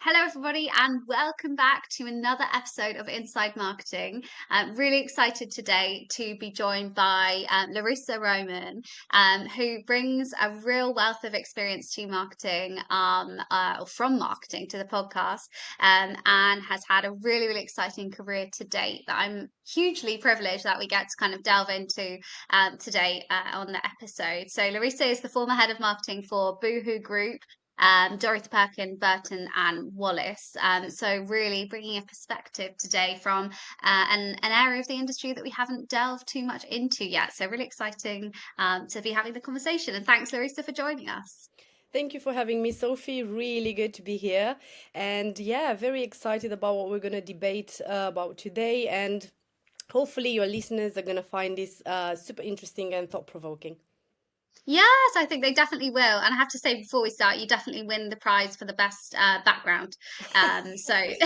Hello, everybody, and welcome back to another episode of Inside Marketing. I'm really excited today to be joined by Laricea Roman, who brings a real wealth of experience to marketing, or from marketing to the podcast, and has had a really, really exciting career to date that I'm hugely privileged that we get to kind of delve into today on the episode. So, Laricea is the former head of marketing for Boohoo Group, Dorothy Perkin, Burton, and Wallace. So really bringing a perspective today from an area of the industry that we haven't delved too much into yet. So really exciting to be having the conversation. And thanks, Larissa, for joining us. Thank you for having me, Sophie. Really good to be here. And yeah, very excited about what we're going to debate about today. And hopefully, your listeners are going to find this super interesting and thought provoking. Yes, I think they definitely will. And I have to say, before we start, you definitely win the prize for the best background. So, Great.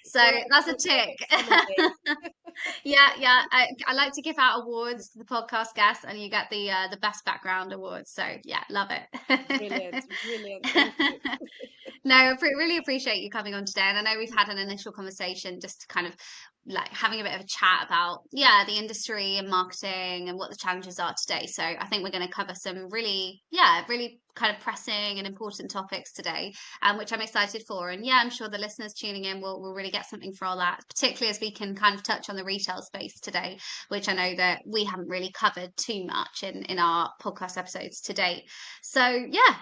so Well, I that's a will tick. accommodate. Yeah, yeah. I like to give out awards to the podcast guests, and you get the best background award. So yeah, love it. Brilliant, brilliant. Thank you. No, I really appreciate you coming on today. And I know we've had an initial conversation just to kind of like having a bit of a chat about, yeah, the industry and marketing and what the challenges are today. So I think we're going to cover some really, yeah, really kind of pressing and important topics today, which I'm excited for. And yeah, I'm sure the listeners tuning in will really get something for all that, particularly as we can kind of touch on the retail space today, which I know that we haven't really covered too much in our podcast episodes to date. So yeah,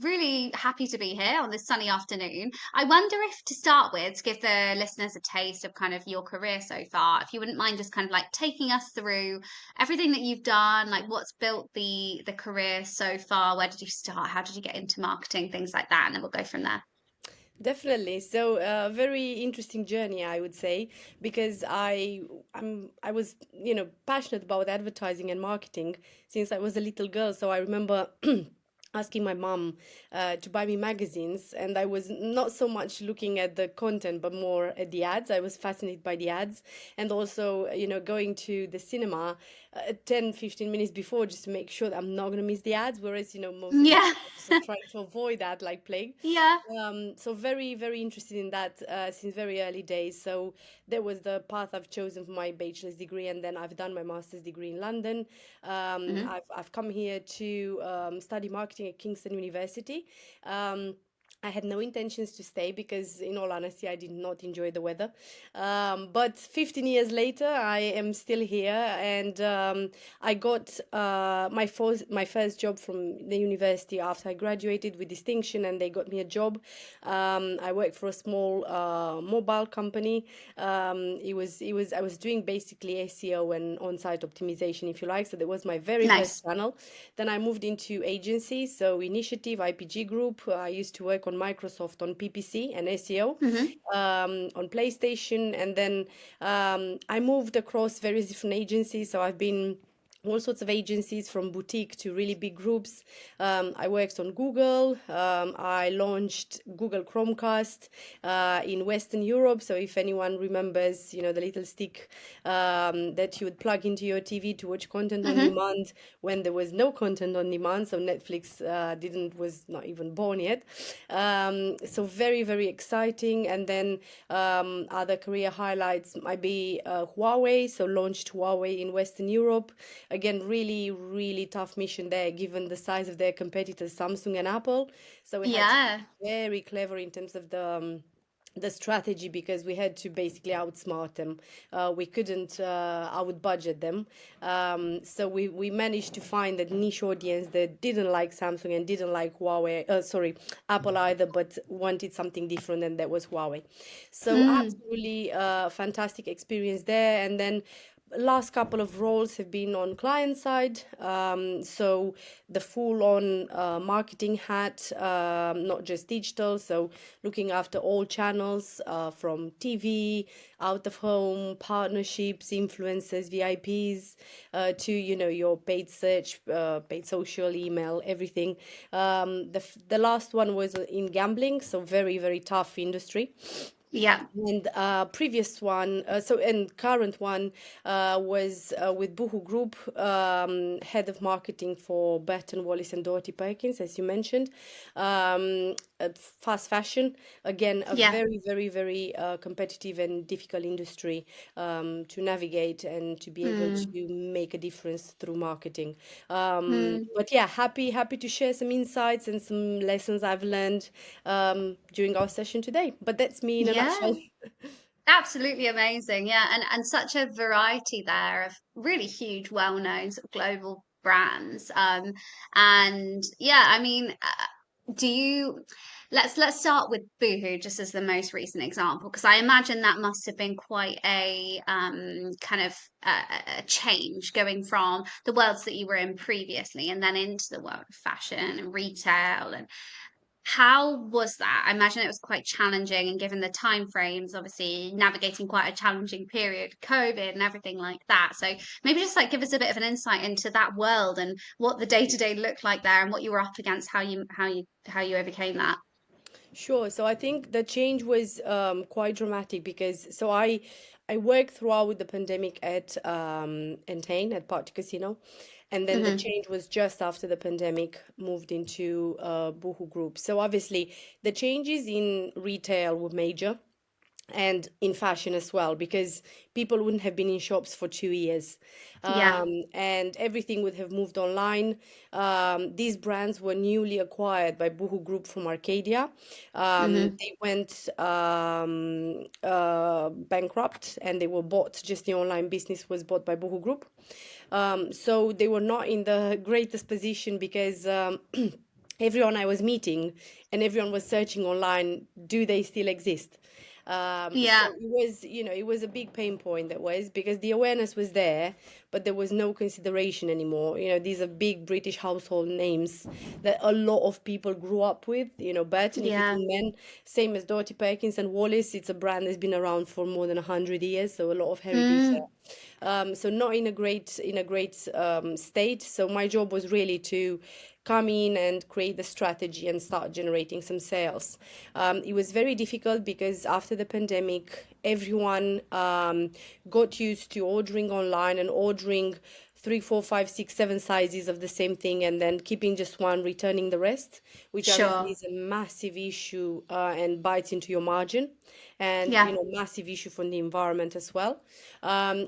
really happy to be here on this sunny afternoon. I wonder if to start with, to give the listeners a taste of kind of your career so far, if you wouldn't mind just kind of like taking us through everything that you've done, like what's built the career so far, where did you start, how did you get into marketing, things like that, and then we'll go from there. Definitely. So, very interesting journey, I would say, because I was, passionate about advertising and marketing since I was a little girl. So I remember asking my mom to buy me magazines, and I was not so much looking at the content, but more at the ads. I was fascinated by the ads, and also, going to the cinema 10, 15 minutes before just to make sure that I'm not going to miss the ads. Whereas, most of the Yeah. advertisers are trying to avoid that like plague. Yeah. So very, very interested in that since very early days. So that was the path I've chosen for my bachelor's degree, and then I've done my master's degree in London. Mhm. I've come here to study marketing at Kingston University. I had no intentions to stay because, in all honesty, I did not enjoy the weather. But 15 years later, I am still here, and I got my first job from the university after I graduated with distinction, and they got me a job. I worked for a small mobile company. It was I was doing basically SEO and on-site optimization, if you like. So that was my very first Nice. channel. Then I moved into agencies, so Initiative, IPG Group. I used to work on Microsoft on PPC and SEO, Hmm. on PlayStation, and then I moved across various different agencies. So I've been all sorts of agencies from boutique to really big groups. I worked on Google. I launched Google Chromecast in Western Europe. So if anyone remembers, the little stick that you would plug into your TV to watch content on Hmm. demand when there was no content on demand. So Netflix didn't was not even born yet. So very, very exciting. And then other career highlights might be Huawei. So launched Huawei in Western Europe. Again, really, really tough mission there, given the size of their competitors, Samsung and Apple. So we had to be Yeah. very clever in terms of the strategy, because we had to basically outsmart them. We couldn't out budget them. So we managed to find that niche audience that didn't like Samsung and didn't like Apple either, but wanted something different, and that was Huawei. So Mm. absolutely fantastic experience there. And then last couple of roles have been on client side, so the full on marketing hat, not just digital, so looking after all channels, from TV, out of home, partnerships, influencers, VIPs, to your paid search, paid social, email, everything. The last one was in gambling, so very, very tough industry. Yeah. And previous one, and current one was with Boohoo Group, head of marketing for Burton Wallis and Dorothy Perkins, as you mentioned. Fast fashion, again, a Yeah. very, very, very competitive and difficult industry to navigate and to be able Mm. to make a difference through marketing. Mm. But yeah, happy to share some insights and some lessons I've learned during our session today. But that's me in a Yeah. nutshell. Absolutely amazing. Yeah. And such a variety there of really huge, well-known sort of global brands. And yeah, I mean, do you let's start with Boohoo just as the most recent example, because I imagine that must have been quite a kind of a change going from the worlds that you were in previously and then into the world of fashion and retail. And how was that? I imagine it was quite challenging, and given the time frames, obviously navigating quite a challenging period, COVID and everything like that. So maybe just like give us a bit of an insight into that world and what the day to day looked like there, and what you were up against, how you overcame that. Sure. So I think the change was quite dramatic because I worked throughout the pandemic at Entain at Party Casino, and then the Hmm. change was just after the pandemic moved into Boohoo Group. So obviously the changes in retail were major and in fashion as well because people wouldn't have been in shops for 2 years, Yeah. and everything would have moved online. These brands were newly acquired by Boohoo Group from Arcadia. Hmm. They went bankrupt and they were bought, just the online business was bought by Boohoo Group. So they were not in the greatest position because everyone I was meeting and everyone was searching online, do they still exist? So Yeah. it was, it was a big pain point that was because the awareness was there, but there was no consideration anymore. These are big British household names that a lot of people grew up with. Burton, if you Yeah. think men, same as Dorothy Perkins and Wallis, it's a brand that's been around for more than 100 years, so a lot of heritage Mm. there. So not in a great state. So my job was really to come in and create the strategy and start generating some sales. It was very difficult because after the pandemic, everyone got used to ordering online and ordering three, four, five, six, seven sizes of the same thing and then keeping just one, returning the rest, which obviously Sure. is a massive issue and bites into your margin and, Yeah. massive issue for the environment as well.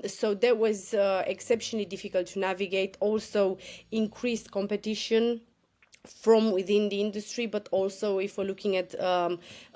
So that was exceptionally difficult to navigate. Also, increased competition from within the industry, but also if we're looking at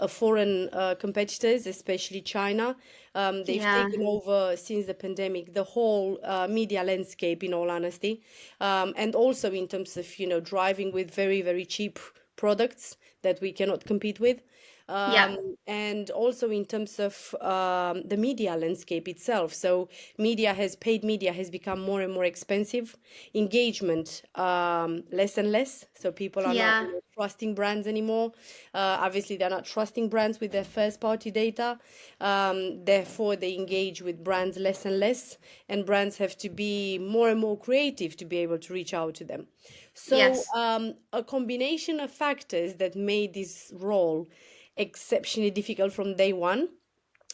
foreign competitors, especially China, they've Yeah. taken over since the pandemic the whole media landscape, in all honesty, and also in terms of driving with very very cheap products that we cannot compete with. Yeah. And also in terms of the media landscape itself. So paid media has become more and more expensive. Engagement, less and less. So people are not Yeah. trusting brands anymore. Obviously, they're not trusting brands with their first party data. Therefore, they engage with brands less and less. And brands have to be more and more creative to be able to reach out to them. So, Yes. a combination of factors that made this role exceptionally difficult from day one.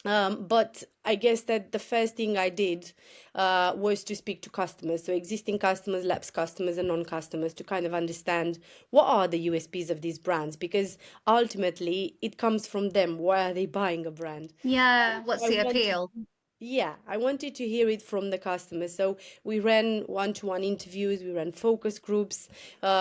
But I guess that the first thing I did was to speak to customers, so existing customers, lapsed customers, and non-customers, to kind of understand what are the USPs of these brands, because ultimately it comes from them. Why are they buying a brand? Yeah. What's I the wanted appeal? Yeah, I wanted to hear it from the customers. So we ran one-to-one interviews, we ran focus groups,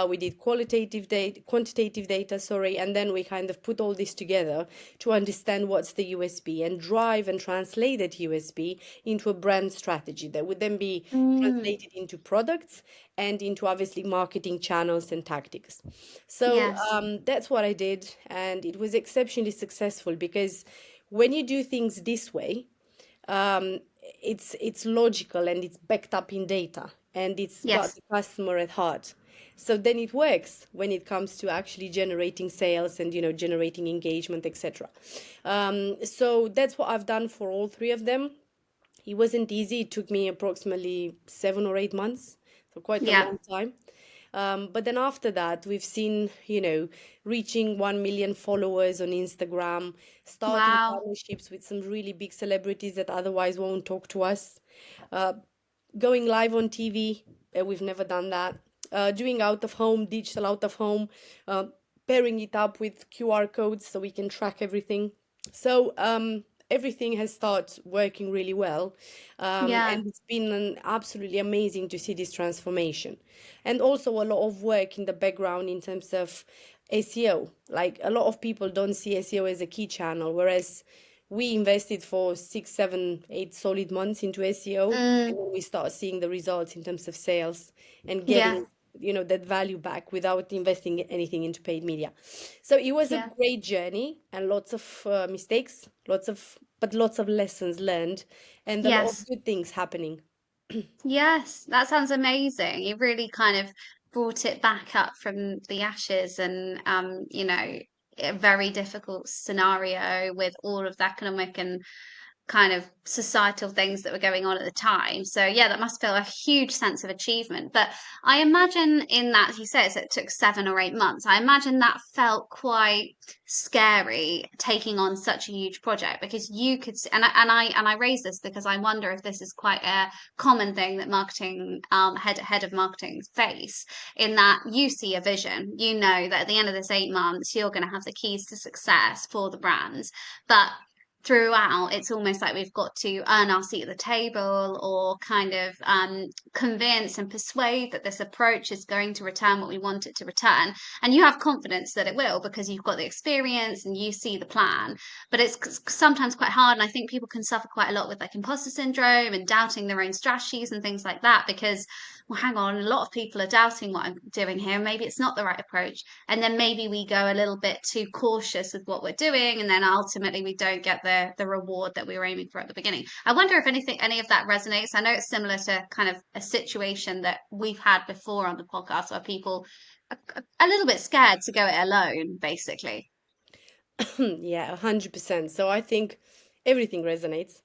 we did quantitative data, sorry, and then we kind of put all this together to understand what's the USB and drive and translate that USB into a brand strategy that would then be Mm. translated into products and into obviously marketing channels and tactics. So Yes. that's what I did, and it was exceptionally successful because when you do things this way, um, it's logical and it's backed up in data and it's got Yes. the customer at heart. So then it works when it comes to actually generating sales and generating engagement, etc. So that's what I've done for all three of them. It wasn't easy. It took me approximately 7 or 8 months, so quite a Yeah. long time. But then after that, we've seen, reaching 1 million followers on Instagram, starting Wow. partnerships with some really big celebrities that otherwise won't talk to us, uh, going live on TV. We've never done that. Doing out of home, digital out of home, uh, pairing it up with QR codes so we can track everything. So everything has started working really well. Yeah. And it's been absolutely amazing to see this transformation. And also a lot of work in the background in terms of SEO. Like a lot of people don't see SEO as a key channel, whereas we invested for 6, 7, 8 solid months into SEO, and Mm, then we start seeing the results in terms of sales and yeah. getting that value back without investing anything into paid media. So it was a Yeah. great journey and lots of mistakes, lots of lessons learned, and a lot of Yes. good things happening. Yes. That sounds amazing. You really kind of brought it back up from the ashes and, a very difficult scenario with all of the economic and kind of societal things that were going on at the time. So yeah, that must feel a huge sense of achievement. But I imagine in that, as you said, it took 7 or 8 months. I imagine that felt quite scary taking on such a huge project because you could and I raise this because I wonder if this is quite a common thing that marketing head of marketing face in that you see a vision, you know that at the end of this 8 months you're going to have the keys to success for the brands, but throughout it's almost like we've got to earn our seat at the table or kind of convince and persuade that this approach is going to return what we want it to return, and you have confidence that it will because you've got the experience and you see the plan. But it's sometimes quite hard, and I think people can suffer quite a lot with like imposter syndrome and doubting their own strategies and things like that because, well, hang on, a lot of people are doubting what I'm doing here, maybe it's not the right approach, and then maybe we go a little bit too cautious with what we're doing, and then ultimately we don't get the reward that we were aiming for at the beginning. I wonder if any of that resonates. I know it's similar to kind of a situation that we've had before on the podcast where people are a little bit scared to go it alone, basically. Yeah, 100%. So I think everything resonates.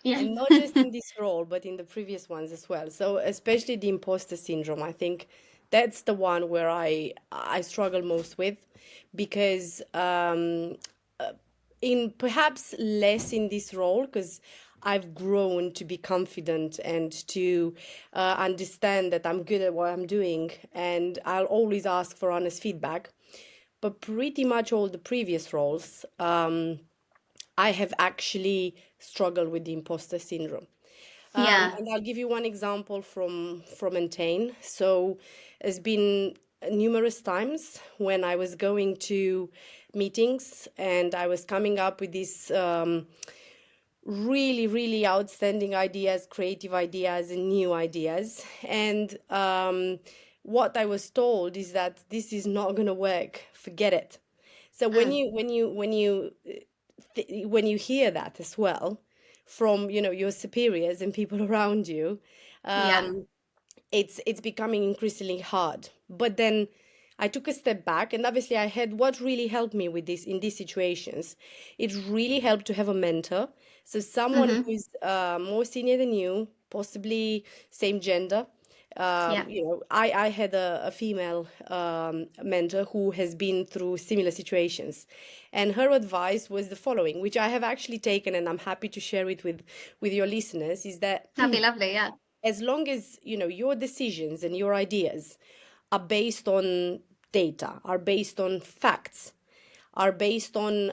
Yeah. And not just in this role, but in the previous ones as well. So especially the imposter syndrome, I think that's the one where I struggle most with, because in perhaps less in this role, because I've grown to be confident and to understand that I'm good at what I'm doing, and I'll always ask for honest feedback. But pretty much all the previous roles, I have actually struggled with the imposter syndrome. Yeah. And I'll give you one example from Entain. So, it's been numerous times when I was going to meetings and I was coming up with these really, really outstanding ideas, creative ideas, and new ideas. And what I was told is that this is not going to work. Forget it. So Mm, when you hear that as well from your superiors and people around you, yeah. um, it's becoming increasingly hard. But then I took a step back, and obviously I had what really helped me with this in these situations. It really helped to have a mentor, so someone who Hmm. is more senior than you, possibly same gender. Yeah. I had a female mentor who has been through similar situations, and her advice was the following, which I have actually taken, and I'm happy to share it with your listeners, is that That'd be lovely. Yeah. as long as your decisions and your ideas are based on data, are based on facts, are based on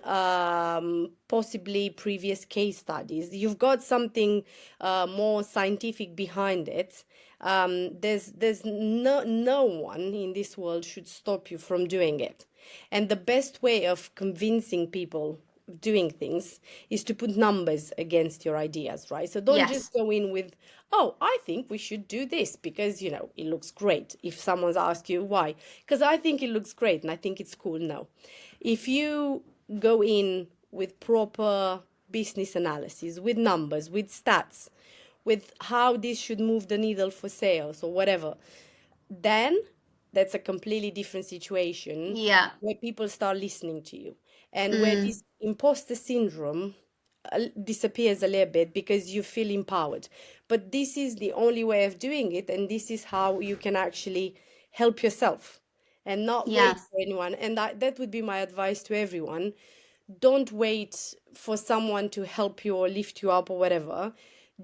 possibly previous case studies, you've got something more scientific behind it. There's no one in this world should stop you from doing it. And the best way of convincing people of doing things is to put numbers against your ideas, right? So don't just Yes. go in with, oh, I think we should do this because, it looks great. If someone's asked you why, because I think it looks great and I think it's cool. No. If you go in with proper business analysis, with numbers, with stats, with how this should move the needle for sales or whatever, then that's a completely different situation Yeah. where people start listening to you, and where Mm, this imposter syndrome disappears a little bit because you feel empowered. But this is the only way of doing it, and this is how you can actually help yourself and not wait Yeah. for anyone. And that would be my advice to everyone. Don't wait for someone to help you or lift you up or whatever.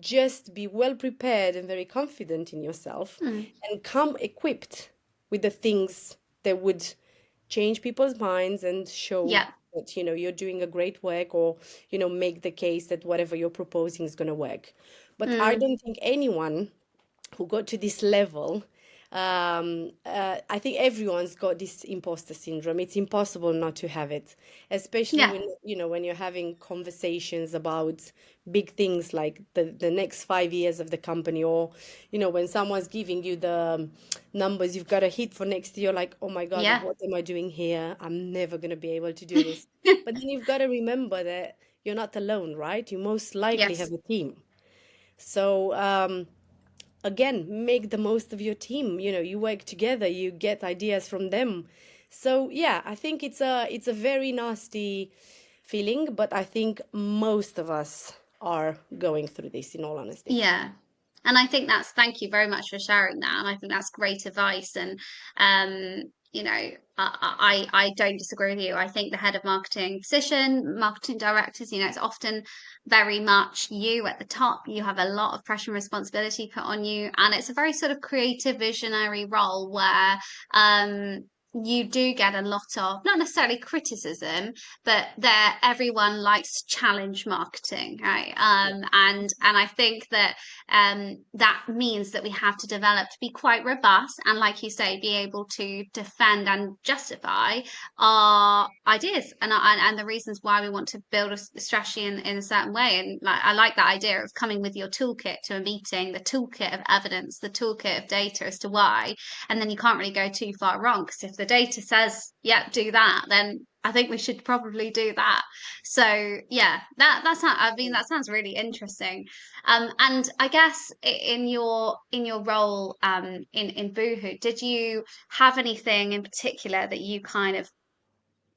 Just be well prepared and very confident in yourself Mm. and come equipped with the things that would change people's minds and show Yeah. that you're doing a great work, or make the case that whatever you're proposing is going to work. But I Mm. don't think anyone who got to this level, I think everyone's got this imposter syndrome. It's impossible not to have it, especially Yeah. when when you're having conversations about big things like the next 5 years of the company, or when someone's giving you the numbers you've got to hit for next year, like, oh my God, Yeah. what am I doing here? I'm never going to be able to do this. But then you've got to remember that you're not alone, right? You most likely have Yes. a team. So, again, make the most of your team. You work together, you get ideas from them. So yeah, I think it's a very nasty feeling, but I think most of us are going through this, in all honesty. Yeah. And I think that's, thank you very much for sharing that. And I think that's great advice. And, you know, I don't disagree with you. I think the head of marketing position, marketing directors, it's often very much you at the top. You have a lot of pressure and responsibility put on you. And it's a very sort of creative, visionary role where, you do get a lot of, not necessarily criticism, but there everyone likes challenge marketing, right? And I think that that means that we have to develop to be quite robust and, like you say, be able to defend and justify our ideas and the reasons why we want to build a strategy in a certain way. And like, I like that idea of coming with your toolkit to a meeting, the toolkit of evidence, the toolkit of data as to why, and then you can't really go too far wrong, because if the data says, yeah, do that, then I think we should probably do that. So yeah, I mean, that sounds really interesting. And I guess in your role in Boohoo, did you have anything in particular that you kind of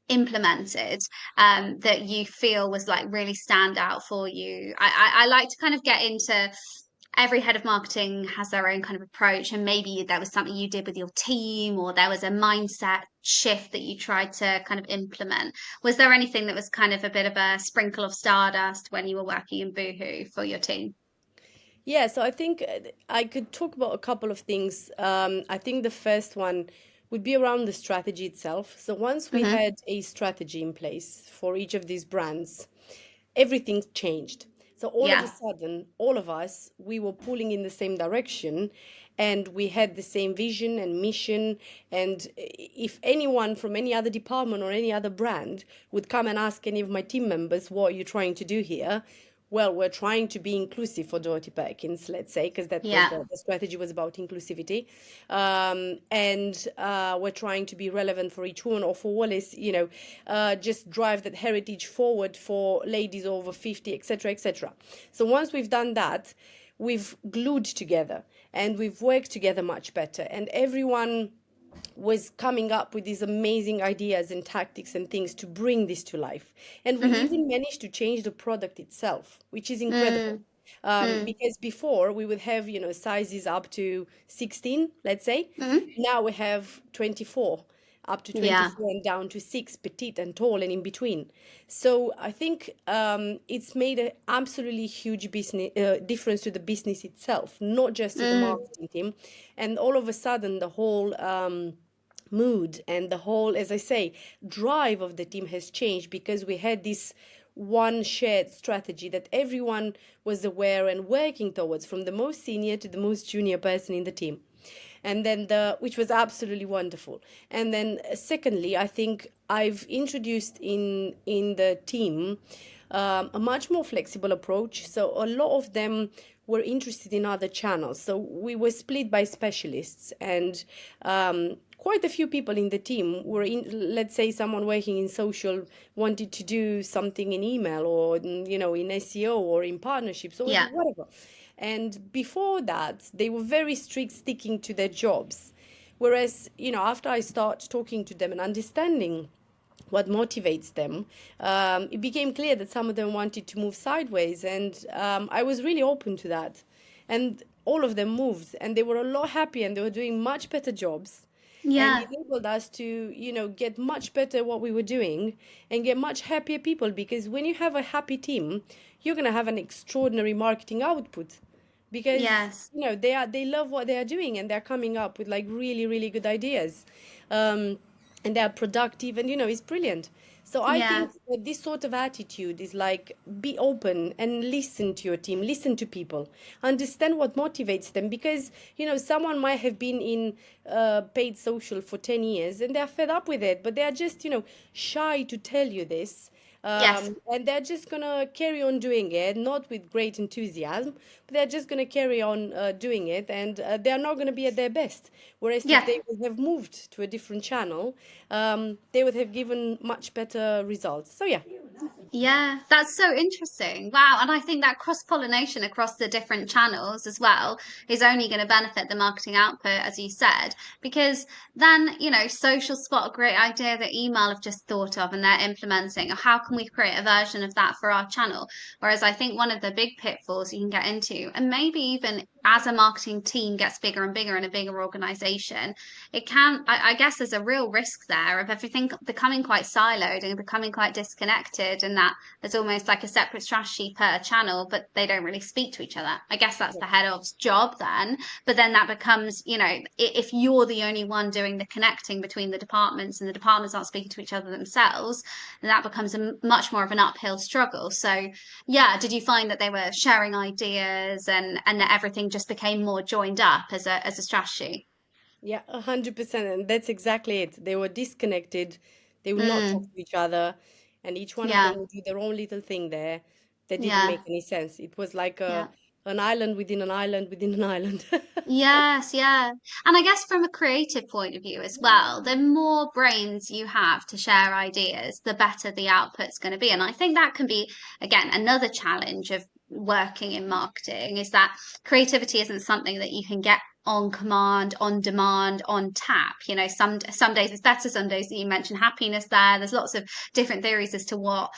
implemented that you feel was like really stand out for you? I like to kind of get into, every head of marketing has their own kind of approach, and maybe there was something you did with your team, or there was a mindset shift that you tried to kind of implement. Was there anything that was kind of a bit of a sprinkle of stardust when you were working in Boohoo for your team? Yeah, so I think I could talk about a couple of things. I think the first one would be around the strategy itself. So once we Hmm. had a strategy in place for each of these brands, everything changed. So all of a Yeah. sudden, all of us, we were pulling in the same direction, and we had the same vision and mission. And if anyone from any other department or any other brand would come and ask any of my team members, what are you trying to do here? Well, we're trying to be inclusive for Dorothy Perkins, let's say, because that was Yeah. the strategy was about inclusivity. And we're trying to be relevant for each woman, or for Wallace, just drive that heritage forward for ladies over 50, etc., etc. So once we've done that, we've glued together and we've worked together much better. And everyone was coming up with these amazing ideas and tactics and things to bring this to life. And we Hmm. even managed to change the product itself, which is incredible. Mm. Mm. Because before we would have, sizes up to 16, let's say. Mm. Now we have 24, up to Yeah. 24 and down to 6, petite and tall and in between. So I think it's made an absolutely huge business difference to the business itself, not just to the Mm. marketing team. And all of a sudden, the whole mood and the whole, as I say, drive of the team has changed, because we had this one shared strategy that everyone was aware and working towards, from the most senior to the most junior person in the team. And then which was absolutely wonderful. And then secondly, I think I've introduced in the team a much more flexible approach. So a lot of them were interested in other channels. So we were split by specialists, and quite a few people in the team were in, let's say, someone working in social wanted to do something in email, or in SEO, or in partnerships, or Yeah. whatever. And before that, they were very strict sticking to their jobs. Whereas, after I start talking to them and understanding what motivates them, it became clear that some of them wanted to move sideways. And I was really open to that. And all of them moved, and they were a lot happier, and they were doing much better jobs. and Yeah. enabled us to, get much better what we were doing and get much happier people. Because when you have a happy team, you're going to have an extraordinary marketing output, because Yes. they love what they are doing, and they're coming up with like really really good ideas, um, and they're productive, and it's brilliant. So I Yeah. think that this sort of attitude is like, be open and listen to your team, listen to people, understand what motivates them. Because someone might have been in paid social for 10 years and they're fed up with it, but they're just shy to tell you this. Yes. And they're just gonna carry on doing it, not with great enthusiasm, but they're just gonna carry on doing it, and they're not gonna be at their best. Whereas if Yeah. they would have moved to a different channel, they would have given much better results. So yeah. Yeah, that's so interesting. Wow. And I think that cross-pollination across the different channels as well is only going to benefit the marketing output, as you said, because then, social spot a great idea that email have just thought of and they're implementing. How can we create a version of that for our channel? Whereas I think one of the big pitfalls you can get into, and maybe even as a marketing team gets bigger and bigger in a bigger organization, it can, I guess there's a real risk there of everything becoming quite siloed and becoming quite disconnected, and that there's almost like a separate strategy per channel, but they don't really speak to each other. I guess that's the head of's job then. But then that becomes, if you're the only one doing the connecting between the departments and the departments aren't speaking to each other themselves, then that becomes a much more of an uphill struggle. So, yeah, did you find that they were sharing ideas and that everything just became more joined up as a strategy? Yeah, 100%. And that's exactly it. They were disconnected. They would not talk Mm, to each other. And each one of them yeah, would do their own little thing there that didn't yeah, make any sense. It was like yeah. an island within an island within an island. Yes, yeah. And I guess from a creative point of view as well, the more brains you have to share ideas, the better the output's going to be. And I think that can be, again, another challenge of working in marketing is that creativity isn't something that you can get on command, on demand, on tap. Some days it's better, some days that you mentioned happiness there. There's lots of different theories as to what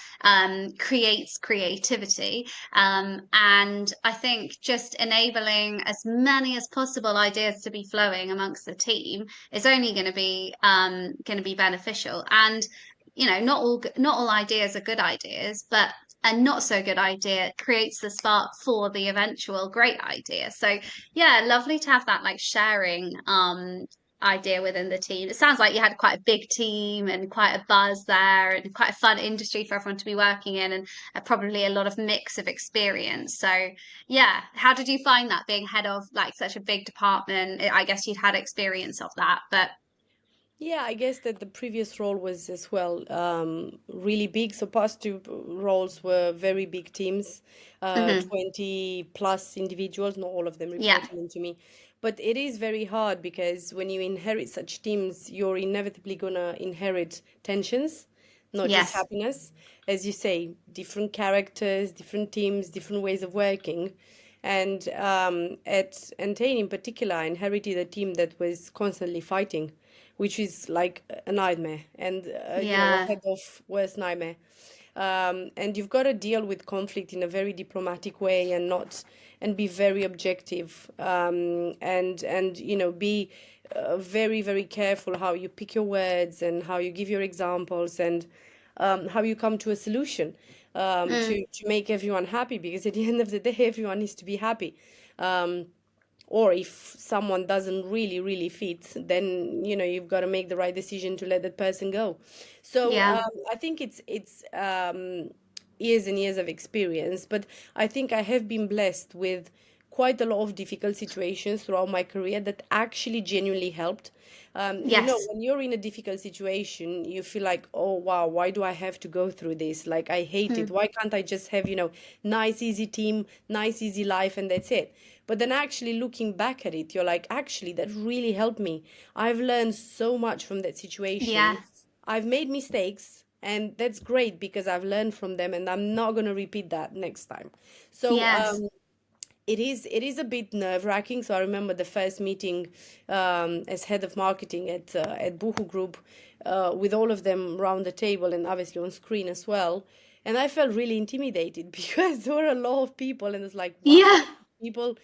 creates creativity. And I think just enabling as many as possible ideas to be flowing amongst the team is only going to be beneficial. And not all ideas are good ideas, but a not so good idea creates the spark for the eventual great idea. So yeah, lovely to have that like sharing idea within the team. It sounds like you had quite a big team and quite a buzz there and quite a fun industry for everyone to be working in, and probably a lot of mix of experience. So yeah, how did you find that being head of like such a big department? I guess you'd had experience of that, but Yeah, I guess that the previous role was as well really big. So past two roles were very big teams, mhm, 20 plus individuals, not all of them yeah, reporting into me. But it is very hard because when you inherit such teams, you're inevitably gonna inherit tensions, not just yes, happiness. As you say, different characters, different teams, different ways of working. And at Entain in particular, I inherited a team that was constantly fighting, which is like a nightmare, and yeah, a head of worst nightmare. And you've got to deal with conflict in a very diplomatic way, and not and be very objective, and be very very careful how you pick your words and how you give your examples, and how you come to a solution, mm, to make everyone happy, because at the end of the day everyone needs to be happy. Or if someone doesn't really really fit, then you've got to make the right decision to let that person go. So yeah, I think it's years and years of experience, but I think I have been blessed with quite a lot of difficult situations throughout my career that actually genuinely helped. yes, When you're in a difficult situation, you feel like, oh wow, why do I have to go through this? Like, I hate it. mm, Why can't I just have, nice, easy team, nice, easy life, and that's it? But then actually looking back at it, you're like, actually, that really helped me. I've learned so much from that situation. yes, I've made mistakes, and that's great because I've learned from them, and I'm not going to repeat that next time. So, yes, it is a bit nerve-wracking. So I remember the first meeting as head of marketing at Boohoo Group, with all of them around the table and obviously on screen as well. And I felt really intimidated because there were a lot of people, and it's like, wow, yeah, people,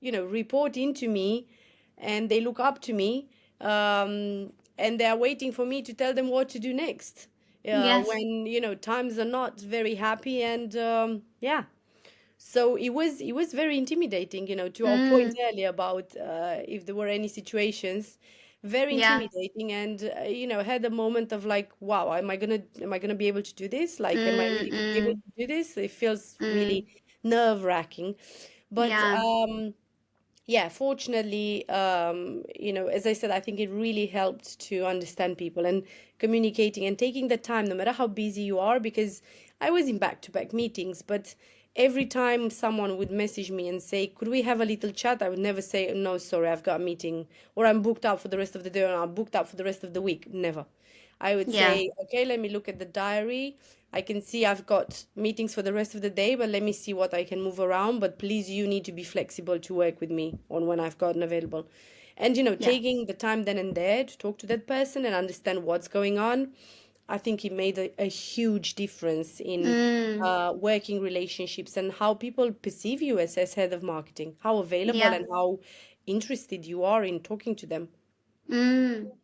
report into me and they look up to me. and they are waiting for me to tell them what to do next. Yes. When times are not very happy, and yeah, so it was very intimidating, to our point Mm, earlier about if there were any situations, very yeah. intimidating, and had a moment of like, wow, am I gonna be able to do this? Like, am I Mm, really gonna be able mm, to do this? It feels really mm. nerve-wracking, but Yeah. yeah, fortunately, as I said, I think it really helped to understand people and communicating and taking the time, no matter how busy you are, because I was in back-to-back meetings, but every time someone would message me and say, could we have a little chat? I would never say, no, sorry, I've got a meeting, or I'm booked out for the rest of the day, or I'm booked out for the rest of the week. Never. I would Yeah. say, okay, let me look at the diary. I can see I've got meetings for the rest of the day, but let me see what I can move around. But please, you need to be flexible to work with me on when I've gotten available. And, Yeah. taking the time then and there to talk to that person and understand what's going on, I think it made a huge difference in Mm, working relationships and how people perceive you as head of marketing, how available yeah. and how interested you are in talking to them.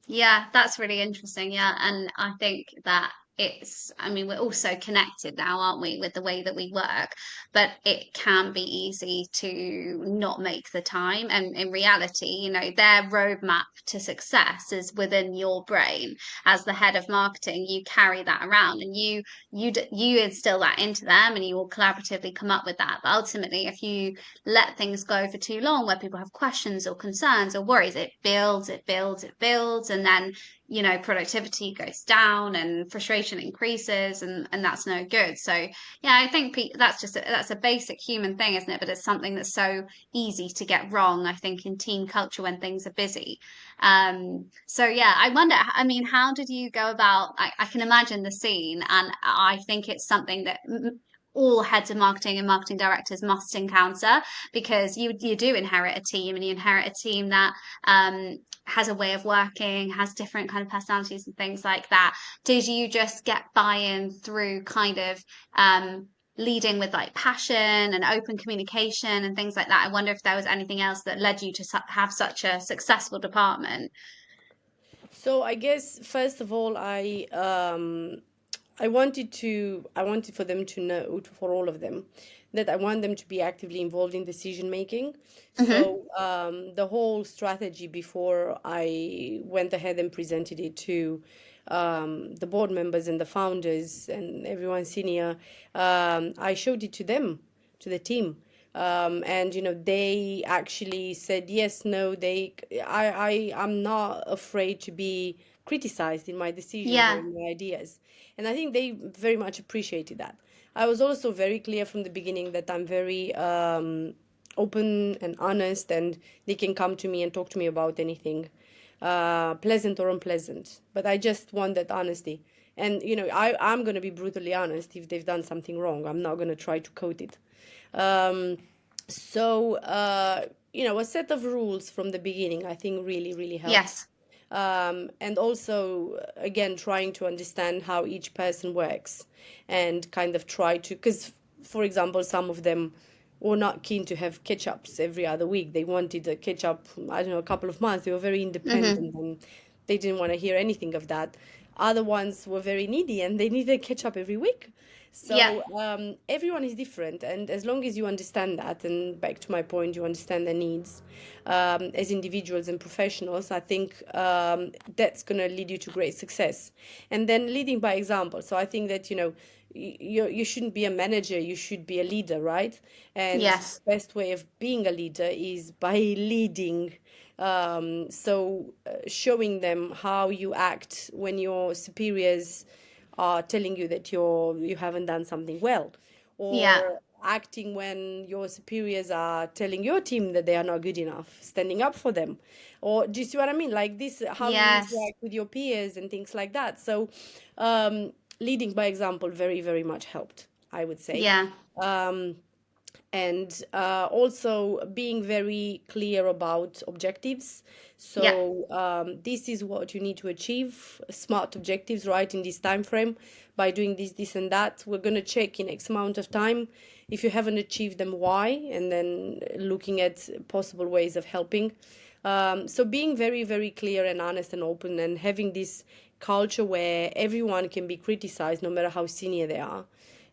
Yeah, that's really interesting. Yeah. And I think that I mean, we're also connected now, aren't we, with the way that we work, but it can be easy to not make the time. And in reality, their roadmap to success is within your brain. As the head of marketing, you carry that around and you instill that into them and you will collaboratively come up with that. But ultimately, if you let things go for too long where people have questions or concerns or worries, it builds, it builds, it builds. And then, productivity goes down and frustration increases and that's no good. So yeah, I think that's a basic human thing, isn't it? But it's something that's so easy to get wrong, I think, in team culture when things are busy. So yeah, I wonder, I mean, how did you go about, I can imagine the scene and I think it's something that all heads of marketing and marketing directors must encounter because you do inherit a team and you inherit a team that has a way of working, has different kind of personalities and things like that. Did you just get buy-in through kind of leading with like passion and open communication and things like that? I wonder if there was anything else that led you to have such a successful department. So I guess first of all, I wanted for them to know, for all of them, that I want them to be actively involved in decision making. Mm-hmm. So the whole strategy before I went ahead and presented it to the board members and the founders and everyone senior, I showed it to them, to the team. And they actually said yes, no, I'm not afraid to be criticized in my decisions or Yeah. in my ideas. And I think they very much appreciated that. I was also very clear from the beginning that I'm very open and honest, and they can come to me and talk to me about anything, pleasant or unpleasant. But I just want that honesty. And, I'm going to be brutally honest if they've done something wrong. I'm not going to try to coat it. Um, so, a set of rules from the beginning, I think really, really helped. Yes. And also, again, trying to understand how each person works and kind of try to, because, for example, some of them were not keen to have catch-ups every other week. They wanted a catch-up, I don't know, a couple of months. They were very Mm-hmm. independent and they didn't want to hear anything of that. Other ones were very needy and they needed catch-up every week. Yeah. So everyone is different, and as long as you understand that, and back to my point, you understand their needs as individuals and professionals, I think that's going to lead you to great success. And then leading by example. So I think that you shouldn't be a manager, you should be a leader, right? And the Yes. best way of being a leader is by leading. Showing them how you act when your superiors are telling you that you haven't done something well, Yeah. or acting when your superiors are telling your team that they are not good enough, standing up for them. Or do you see what I mean? Like this, how you Yes. interact with your peers and things like that. So leading by example very, very much helped, I would say. Yeah. Um, and also being very clear about objectives. Yeah. So this is what you need to achieve, smart objectives, right, in this time frame. By doing this and that, we're going to check in X amount of time if you haven't achieved them, why, and then looking at possible ways of helping. So being very, very clear and honest and open and having this culture where everyone can be criticized no matter how senior they are.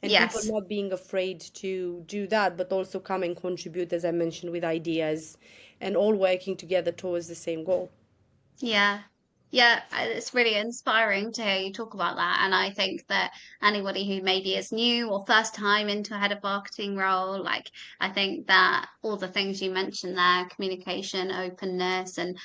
And people Yes. not being afraid to do that, but also come and contribute, as I mentioned, with ideas and all working together towards the same goal. Yeah. Yeah, it's really inspiring to hear you talk about that. And I think that anybody who maybe is new or first time into a head of marketing role, like I think that all the things you mentioned there, communication, openness, and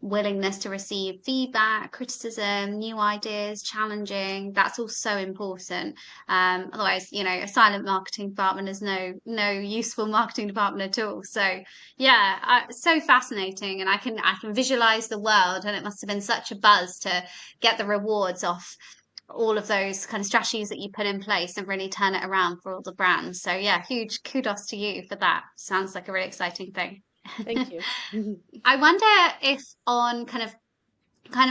willingness to receive feedback, criticism, new ideas, challenging, that's all so important. Otherwise, a silent marketing department is no useful marketing department at all. So yeah, so fascinating, and I can visualize the world, and it must have been such a buzz to get the rewards off all of those kind of strategies that you put in place and really turn it around for all the brands. So yeah, huge kudos to you for that. Sounds like a really exciting thing. Thank you. I wonder if on kind of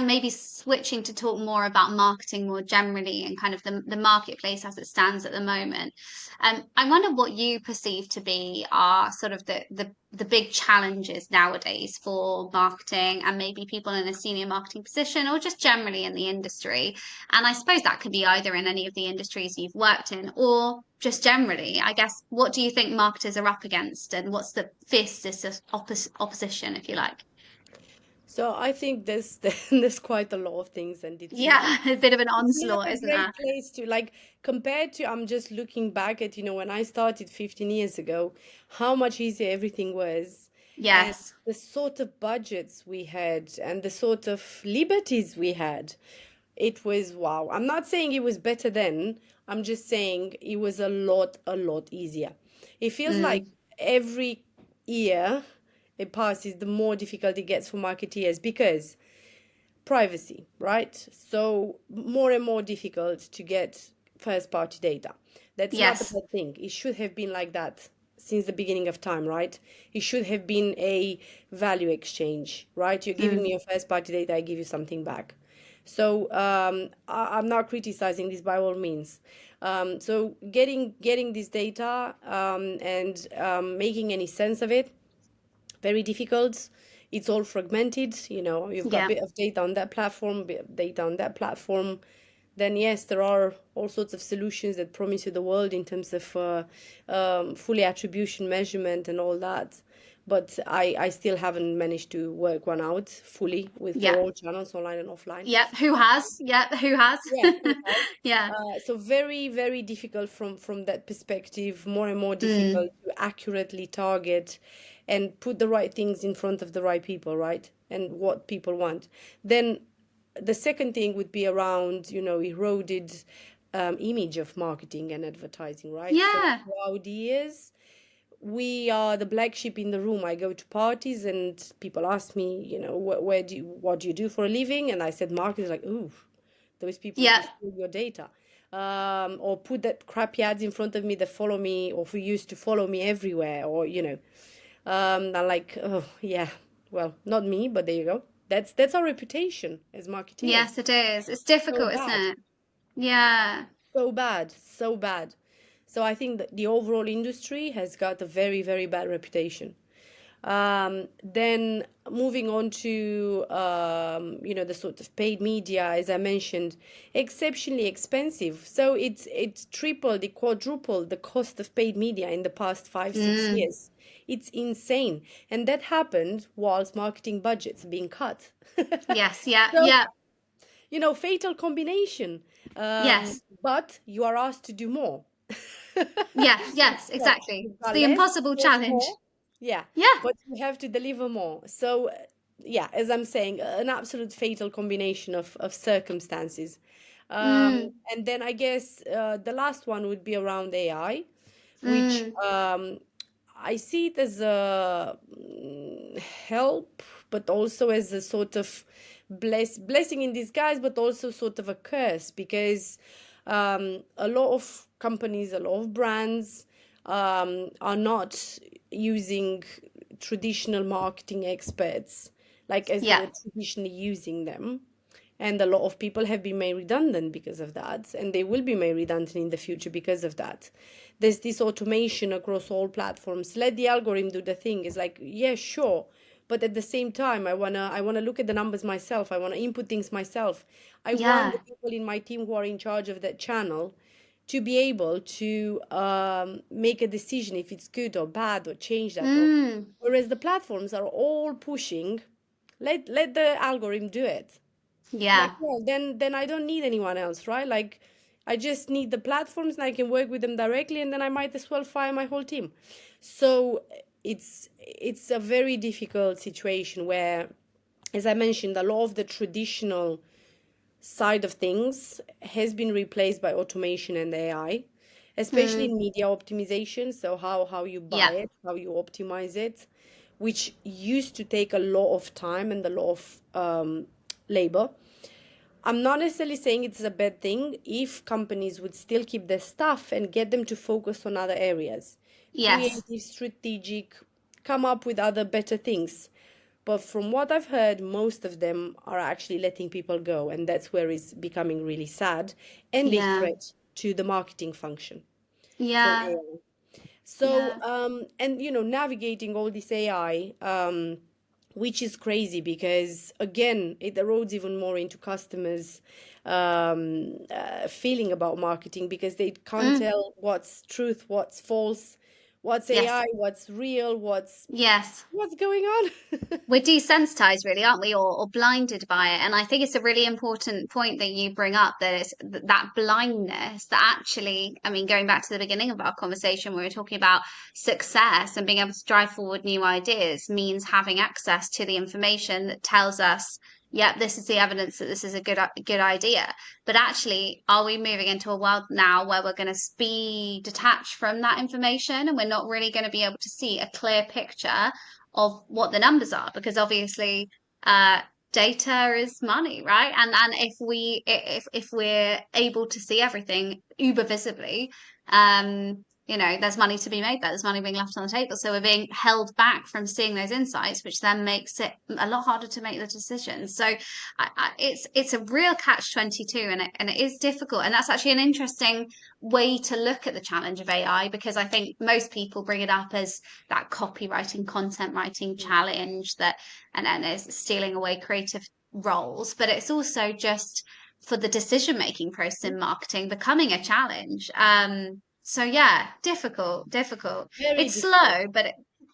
maybe switching to talk more about marketing more generally and kind of the marketplace as it stands at the moment. I wonder what you perceive to be are sort of the big challenges nowadays for marketing and maybe people in a senior marketing position or just generally in the industry. And I suppose that could be either in any of the industries you've worked in or just generally. I guess, what do you think marketers are up against and what's the fiercest opposition, if you like? So I think there's there's quite a lot of things, and Yeah, a bit of an it's not onslaught, a isn't there? great place to like compared to I'm just looking back at, when I started 15 years ago, how much easier everything was, and Yes. the sort of budgets we had and the sort of liberties we had. It was wow. I'm not saying it was better then. I'm just saying it was a lot easier. It feels like Mm, every year it passes, the more difficult it gets for marketeers because privacy, right? So more and more difficult to get first party data. That's not a yes. bad thing. It should have been like that since the beginning of time, right? It should have been a value exchange, right? You're giving me Mm, your first party data, I give you something back. So I'm not criticizing this by all means. So getting this data and making any sense of it, very difficult. It's all fragmented. You've got a yeah. bit of data on that platform, bit of data on that platform. Then yes, there are all sorts of solutions that promise you the world in terms of fully attribution measurement and all that. But I still haven't managed to work one out fully with for Yeah. all channels, online and offline. Yeah. Who has? Yeah. Who has? Yeah, who has? Yeah. So very, very difficult from that perspective. More and more Mm, difficult to accurately target and put the right things in front of the right people, right? And what people want. Then the second thing would be around, eroded image of marketing and advertising, right? So yeah. throughout the years, we are the black sheep in the room. I go to parties and people ask me, what do you do for a living? And I said marketing. Like, ooh, those people who Yeah. steal your data, or put that crappy ads in front of me that follow me or who used to follow me everywhere, or I'm like, oh yeah, well, not me, but there you go. That's our reputation as marketeers. Yes, it is. It's So difficult, isn't bad, it? Yeah. so bad, so bad. So I think that the overall industry has got a very, very bad reputation. Then moving on to the sort of paid media, as I mentioned, exceptionally expensive. So it's tripled, it quadrupled the cost of paid media in the past 5, 6 Mm, years. It's insane, and that happened whilst marketing budgets being cut. yes. Yeah. So Yeah. fatal combination. Yes. But you are asked to do more. Yes. Yes. So Exactly. you've It's got the less, impossible cost challenge. more. Yeah, Yeah. but you have to deliver more. So, yeah, as I'm saying, an absolute fatal combination of circumstances. Mm, And then I guess the last one would be around AI, which mm, I see it as a help, but also as a sort of blessing in disguise, but also sort of a curse because a lot of companies, a lot of brands are not using traditional marketing experts like as they yeah. were traditionally using them. And a lot of people have been made redundant because of that, and they will be made redundant in the future because of that. There's this automation across all platforms. Let the algorithm do the thing. It's like, yeah, sure, but at the same time, I wanna look at the numbers myself. I wanna input things myself. I want the Yeah. people in my team who are in charge of that channel to be able to make a decision if it's good or bad or change that. Or Mm. whereas the platforms are all pushing, let the algorithm do it. Like, Yeah. well, then I don't need anyone else, right? Like, I just need the platforms and I can work with them directly, and then I might as well fire my whole team. So it's a very difficult situation where, as I mentioned, a lot of the traditional side of things has been replaced by automation and AI, especially Mm. in media optimization. So how you buy Yeah. it, how you optimize it, which used to take a lot of time and a lot of labor. I'm not necessarily saying it's a bad thing if companies would still keep their staff and get them to focus on other areas, Yes. creative, strategic, come up with other better things. But from what I've heard, most of them are actually letting people go, and that's where it's becoming really sad and a Yeah. threat to the marketing function from Yeah. AI. So, Yeah. and navigating all this AI, which is crazy because again, it erodes even more into customers' feeling about marketing because they can't Mm. tell what's truth, what's false, what's Yes. AI, what's real, Yes. what's going on. We're desensitized really, aren't we, or blinded by it? And I think it's a really important point that you bring up, that it's that blindness that actually, I mean, going back to the beginning of our conversation, we were talking about success and being able to drive forward new ideas means having access to the information that tells us, yep, this is the evidence that this is a good idea. But actually, are we moving into a world now where we're going to be detached from that information and we're not really going to be able to see a clear picture of what the numbers are? Because obviously uh data is money, right? And if we're able to see everything uber visibly, there's money to be made there. There's money being left on the table, so we're being held back from seeing those insights, which then makes it a lot harder to make the decisions. So it's a real catch 22, and it is difficult, and that's actually an interesting way to look at the challenge of AI, because I think most people bring it up as that copywriting, content writing challenge that, and then is stealing away creative roles. But it's also just for the decision making process in marketing becoming a challenge. So yeah, difficult. Very It's difficult. slow, but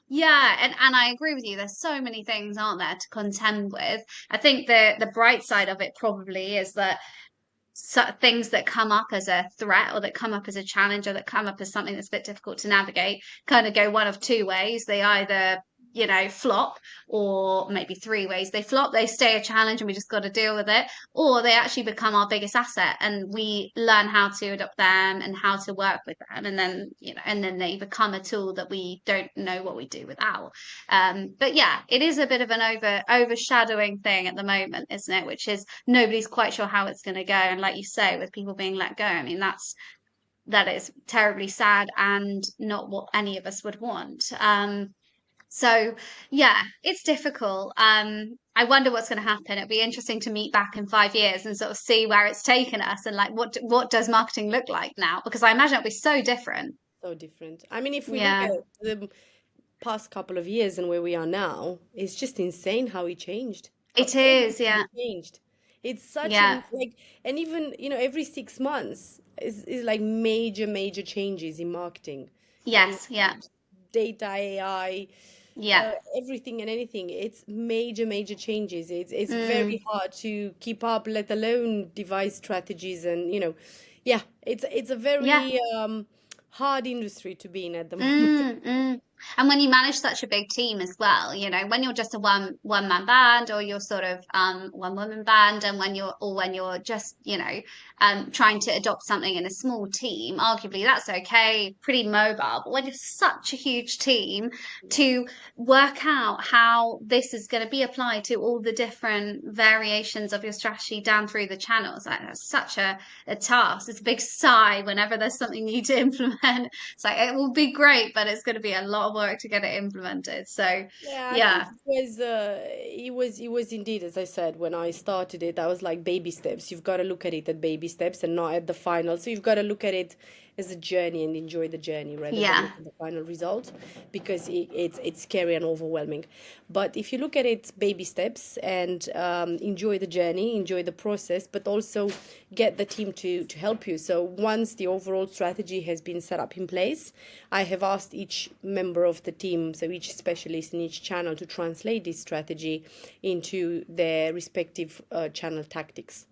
yeah, and I agree with you. There's so many things, aren't there, to contend with. I think the bright side of it probably is that things that come up as a threat, or that come up as a challenge, or that come up as something that's a bit difficult to navigate, kind of go one of two ways. They either flop, or maybe three ways. They flop, they stay a challenge and we just got to deal with it, or they actually become our biggest asset and we learn how to adopt them and how to work with them, and then they become a tool that we don't know what we do without. But yeah, it is a bit of an overshadowing thing at the moment, isn't it? Which is, nobody's quite sure how it's going to go. And like you say, with people being let go, I mean, that is terribly sad and not what any of us would want. So yeah, it's difficult. I wonder what's going to happen. It'll be interesting to meet back in 5 years and sort of see where it's taken us, and like what does marketing look like now? Because I imagine it'll be so different. So different. I mean, if we look at Yeah, the past couple of years and where we are now, it's just insane how it changed, how it is. everything Yeah, changed. It's such yeah, an like, and even every 6 months is like major changes in marketing, and yes, yeah, data, AI, yeah. everything and anything. It's major changes. It's very Mm, hard to keep up, let alone devise strategies and yeah, it's a yeah. very hard industry to be in at the moment. Mm. And when you manage such a big team as well, when you're just a one man band, or you're sort of one woman band, and when you're just trying to adopt something in a small team, arguably that's okay, pretty mobile. But when you're such a huge team, to work out how this is going to be applied to all the different variations of your strategy down through the channels, like, that's such a task. It's a big sigh whenever there's something new to implement. It's like, it will be great, but it's going to be a lot lot of work to get it implemented. So Yeah, I think yeah, it was indeed, as I said, when I started it, I was like baby steps. You've got to look at it at baby steps and not at the final. So you've got to look at it as a journey and enjoy the journey rather than yeah, look at the final result, because it's scary and overwhelming. But if you look at it baby steps and enjoy the journey, enjoy the process, but also get the team to help you. So once the overall strategy has been set up in place, I have asked each member of the team, so each specialist in each channel, to translate this strategy into their respective channel tactics.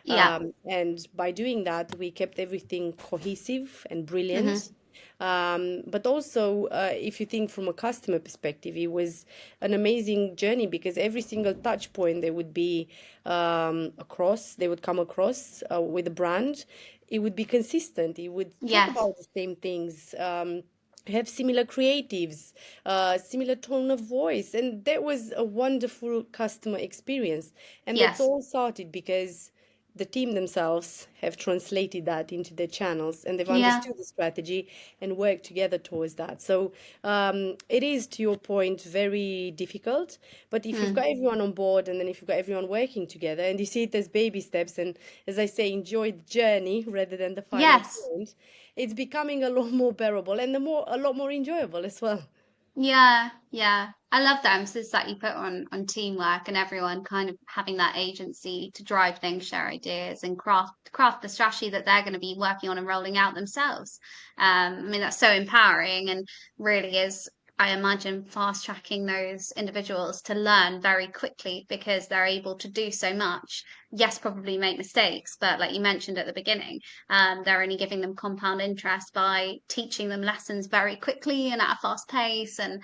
yeah. And by doing that, we kept everything cohesive and brilliant. Hmm. But also, if you think from a customer perspective, it was an amazing journey, because every single touch point they would be they would come across with the brand. It would be consistent. It would talk Yes, about the same things. Have similar creatives, similar tone of voice, and that was a wonderful customer experience. And that's yes, all started because the team themselves have translated that into their channels, and they've yeah. understood the strategy and worked together towards that. So it is, to your point, very difficult. But if you've got Mm. everyone on board, and then if you've got everyone working together, and you see it as baby steps, and as I say, enjoy the journey rather than the final Yes. point, it's becoming a lot more bearable and a lot more enjoyable as well. Yeah, yeah. I love the emphasis that you put on teamwork and everyone kind of having that agency to drive things, share ideas, and craft the strategy that they're going to be working on and rolling out themselves. I mean, that's so empowering and really is, I imagine, fast tracking those individuals to learn very quickly because they're able to do so much. Yes, probably make mistakes, but like you mentioned at the beginning, they're only giving them compound interest by teaching them lessons very quickly and at a fast pace, and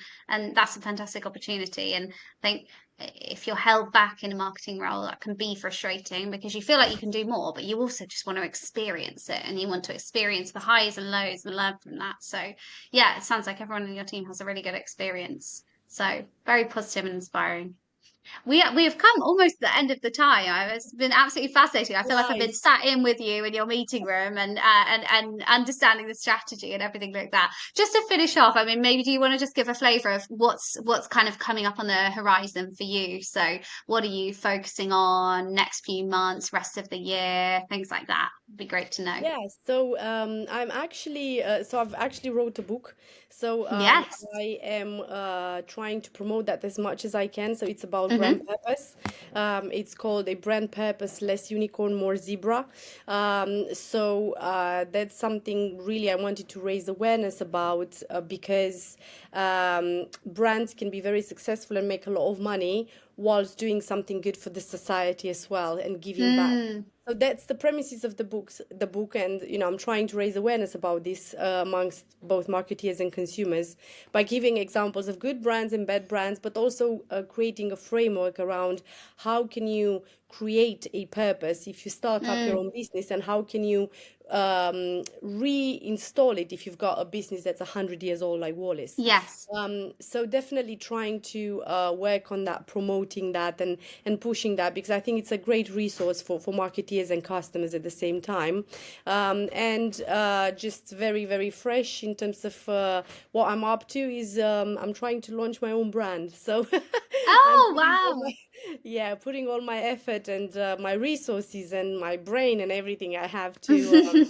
that's a fantastic opportunity. And I think if you're held back in a marketing role, that can be frustrating because you feel like you can do more, but you also just want to experience it and you want to experience the highs and lows and learn from that. So yeah, it sounds like everyone in your team has a really good experience. So very positive and inspiring. We have come almost to the end of the time. It's been absolutely fascinating. I feel like I've been Nice. sat in with you in your meeting room and understanding the strategy and everything like that. Just to finish off, I mean, maybe do you want to just give a flavour of what's kind of coming up on the horizon for you? So, what are you focusing on next few months, rest of the year, things like that? It'd be great to know. Yeah, so I've actually wrote a book. So Yes. I am trying to promote that as much as I can. So it's about brand Mm-hmm. purpose. It's called A Brand Purpose, Less Unicorn, More Zebra. That's something really I wanted to raise awareness about, because brands can be very successful and make a lot of money whilst doing something good for the society as well and giving back. Mm, So that's the premises of the book, and I'm trying to raise awareness about this amongst both marketeers and consumers by giving examples of good brands and bad brands, but also creating a framework around how can you create a purpose if you start up your mm, own business, and how can you reinstall it if you've got a business that's 100 years old like Wallace. yes. So definitely trying to work on that, promoting that, and pushing that, because I think it's a great resource for marketeers and customers at the same time. And just very, very fresh in terms of what I'm up to is I'm trying to launch my own brand. So I'm Oh, putting all my wow. yeah, putting all my effort and my resources and my brain and everything I have to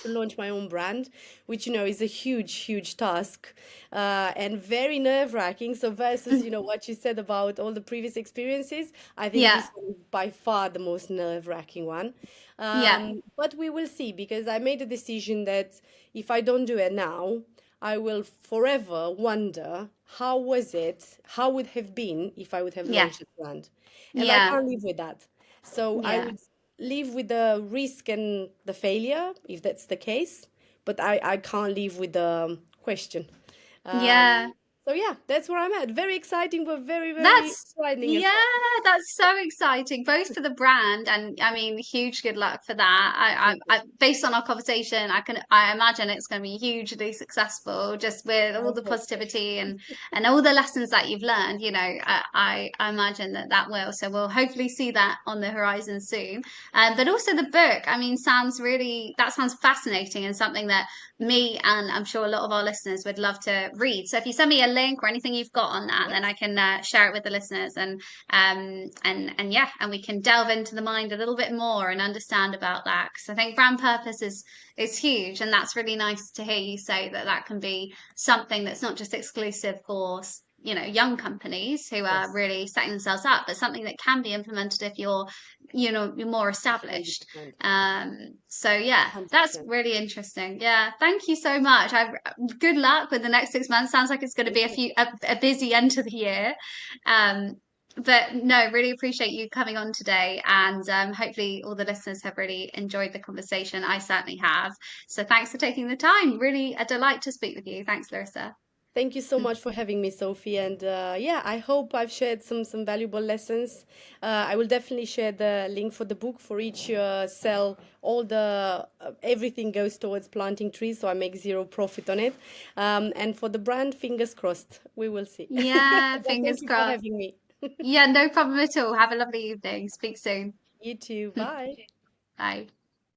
launch my own brand, which is a huge, huge task, and very nerve-wracking. So versus what you said about all the previous experiences, I think Yeah, this one is by far the most nerve-wracking one. yeah, But we will see, because I made a decision that if I don't do it now, I will forever wonder how would have been if I would have yeah, launched a brand, and I yeah, can't live with that. So I yeah, would live with the risk and the failure if that's the case, but I can't live with the question. yeah. So yeah, that's where I'm at. Very exciting, but very, very That's frightening as yeah, well. that's so exciting, both for the brand and I mean, huge good luck for that. Thank you. Based on our conversation, I imagine it's going to be hugely successful, just with all I the hope so. positivity and all the lessons that you've learned. You know, I imagine that that will. So we'll hopefully see that on the horizon soon. But also the book, I mean, sounds fascinating and something that me and I'm sure a lot of our listeners would love to read. So if you send me a link or anything you've got on that, then I Yes, can share it with the listeners and yeah, and we can delve into the mind a little bit more and understand about that because I think brand purpose is huge, and that's really nice to hear you say that that can be something that's not just exclusive for young companies who are yes, really setting themselves up, but something that can be implemented if you're more established. 100%. So yeah, that's 100%. really interesting. Yeah, thank you so much. Good luck with the next 6 months. Sounds like it's going to Thank be you. a busy end to the year. Um, but no, really appreciate you coming on today, and hopefully all the listeners have really enjoyed the conversation. I certainly have. So thanks for taking the time. Really a delight to speak with you. Thanks, Larissa. Thank you so much for having me, Sophie. And yeah, I hope I've shared some valuable lessons. I will definitely share the link for the book for each cell. All the everything goes towards planting trees, so I make zero profit on it. And for the brand, fingers crossed. We will see. Yeah, But thank fingers you for crossed. having me. Yeah, no problem at all. Have a lovely evening. Speak soon. You too. Bye. Bye.